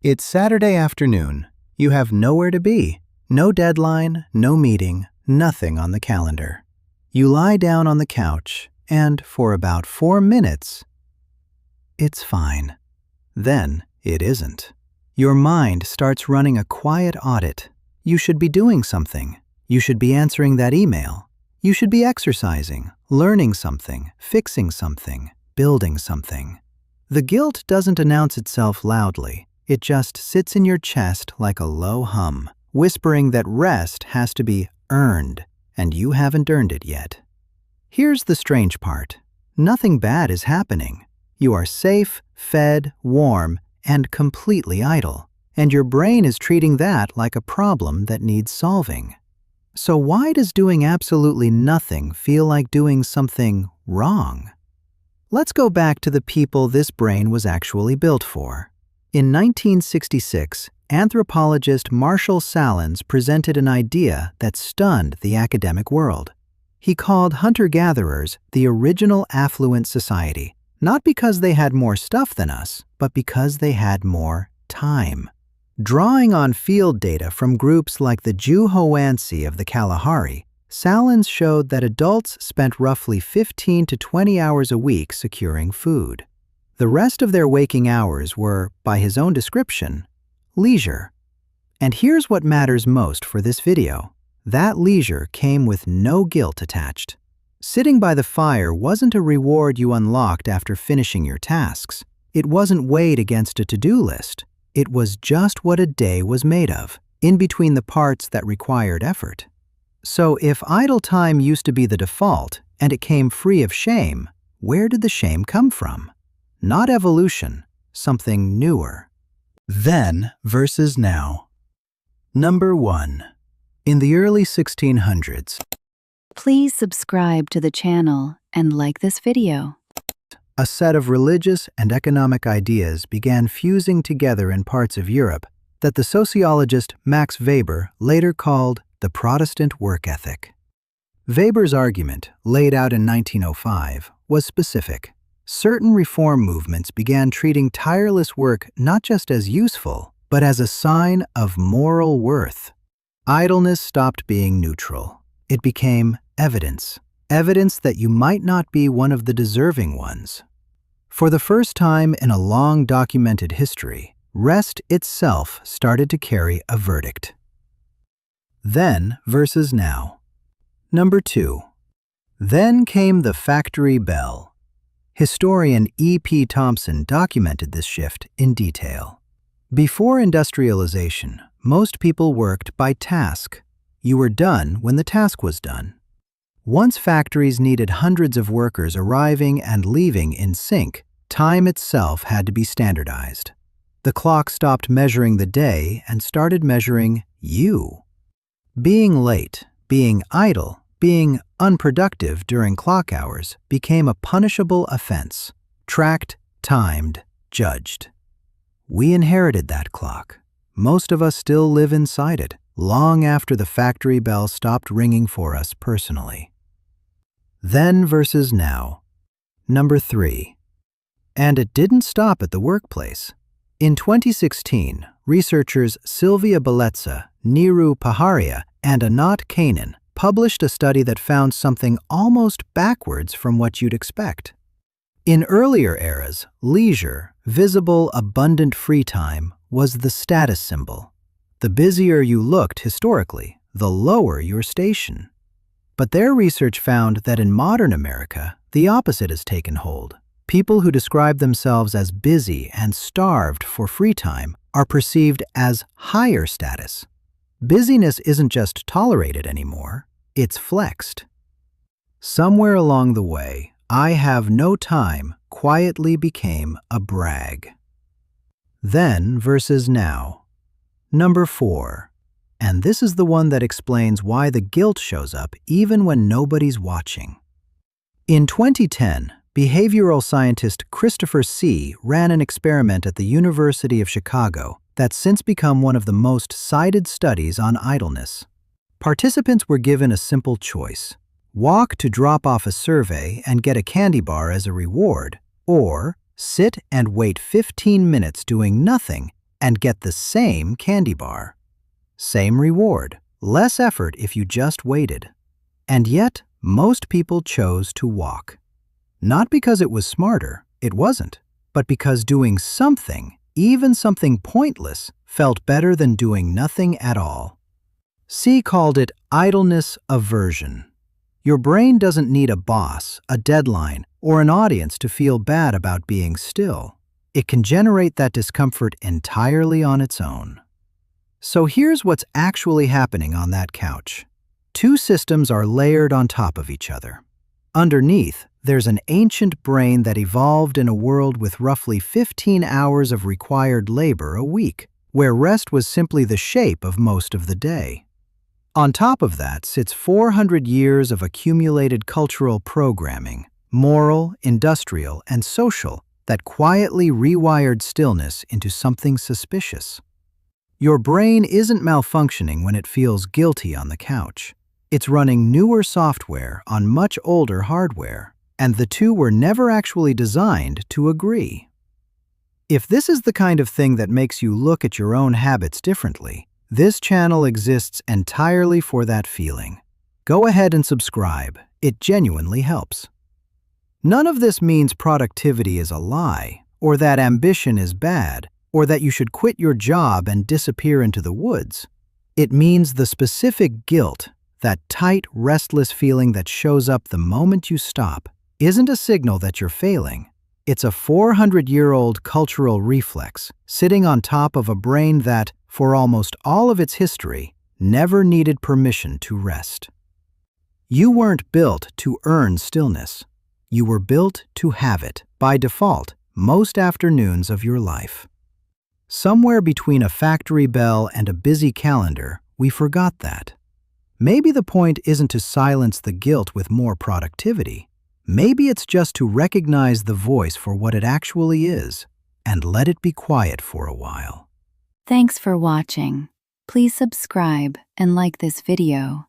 It's Saturday afternoon. You have nowhere to be. No deadline, no meeting, nothing on the calendar. You lie down on the couch, and for about 4 minutes, it's fine. Then it isn't. Your mind starts running a quiet audit. You should be doing something. You should be answering that email. You should be exercising, learning something, fixing something, building something. The guilt doesn't announce itself loudly. It just sits in your chest like a low hum, whispering that rest has to be earned, and you haven't earned it yet. Here's the strange part. Nothing bad is happening. You are safe, fed, warm, and completely idle, and your brain is treating that like a problem that needs solving. So why does doing absolutely nothing feel like doing something wrong? Let's go back to the people this brain was actually built for. In 1966, anthropologist Marshall Sahlins presented an idea that stunned the academic world. He called hunter-gatherers the original affluent society, not because they had more stuff than us, but because they had more time. Drawing on field data from groups like the Hsee of the Kalahari, Sahlins showed that adults spent roughly 15 to 20 hours a week securing food. The rest of their waking hours were, by his own description, leisure. And here's what matters most for this video. That leisure came with no guilt attached. Sitting by the fire wasn't a reward you unlocked after finishing your tasks. It wasn't weighed against a to-do list. It was just what a day was made of, in between the parts that required effort. So if idle time used to be the default, and it came free of shame, where did the shame come from? Not evolution, something newer. Then versus now. Number 1. In the early 1600s, Please subscribe to the channel and like this video. a set of religious and economic ideas began fusing together in parts of Europe that the sociologist Max Weber later called the Protestant work ethic. Weber's argument, laid out in 1905, was specific. Certain reform movements began treating tireless work not just as useful, but as a sign of moral worth. Idleness stopped being neutral. It became evidence. Evidence that you might not be one of the deserving ones. For the first time in a long documented history, rest itself started to carry a verdict. Then versus now. Number 2. Then came the factory bell. Historian E.P. Thompson documented this shift in detail. Before industrialization, most people worked by task. You were done when the task was done. Once factories needed hundreds of workers arriving and leaving in sync, time itself had to be standardized. The clock stopped measuring the day and started measuring you. Being late, being idle, being unproductive during clock hours became a punishable offense, tracked, timed, judged. We inherited that clock. Most of us still live inside it, long after the factory bell stopped ringing for us personally. Then versus now. Number 3. And it didn't stop at the workplace. In 2016, researchers Sylvia Bellezza, Neeru Paharia, and Anat Kanan published a study that found something almost backwards from what you'd expect. In earlier eras, leisure, visible, abundant free time, was the status symbol. The busier you looked historically, the lower your station. But their research found that in modern America, the opposite has taken hold. People who describe themselves as busy and starved for free time are perceived as higher status. Busyness isn't just tolerated anymore, it's flexed. Somewhere along the way, I have no time quietly became a brag. Then versus now. Number 4. And this is the one that explains why the guilt shows up even when nobody's watching. In 2010, behavioral scientist Christopher Hsee ran an experiment at the University of Chicago that's since become one of the most cited studies on idleness. Participants were given a simple choice: walk to drop off a survey and get a candy bar as a reward, or sit and wait 15 minutes doing nothing and get the same candy bar. Same reward, less effort if you just waited. And yet, most people chose to walk. Not because it was smarter, it wasn't, but because doing something, even something pointless, felt better than doing nothing at all. Hsee called it idleness aversion. Your brain doesn't need a boss, a deadline, or an audience to feel bad about being still. It can generate that discomfort entirely on its own. So here's what's actually happening on that couch. Two systems are layered on top of each other. Underneath, there's an ancient brain that evolved in a world with roughly 15 hours of required labor a week, where rest was simply the shape of most of the day. On top of that sits 400 years of accumulated cultural programming, moral, industrial, and social, that quietly rewired stillness into something suspicious. Your brain isn't malfunctioning when it feels guilty on the couch. It's running newer software on much older hardware, and the two were never actually designed to agree. If this is the kind of thing that makes you look at your own habits differently, this channel exists entirely for that feeling. Go ahead and subscribe. It genuinely helps. None of this means productivity is a lie, or that ambition is bad, or that you should quit your job and disappear into the woods. It means the specific guilt, that tight, restless feeling that shows up the moment you stop, isn't a signal that you're failing. It's a 400-year-old cultural reflex sitting on top of a brain that, for almost all of its history, never needed permission to rest. You weren't built to earn stillness. You were built to have it, by default, most afternoons of your life. Somewhere between a factory bell and a busy calendar, we forgot that. Maybe the point isn't to silence the guilt with more productivity. Maybe it's just to recognize the voice for what it actually is, and let it be quiet for a while. Thanks for watching. Please subscribe and like this video.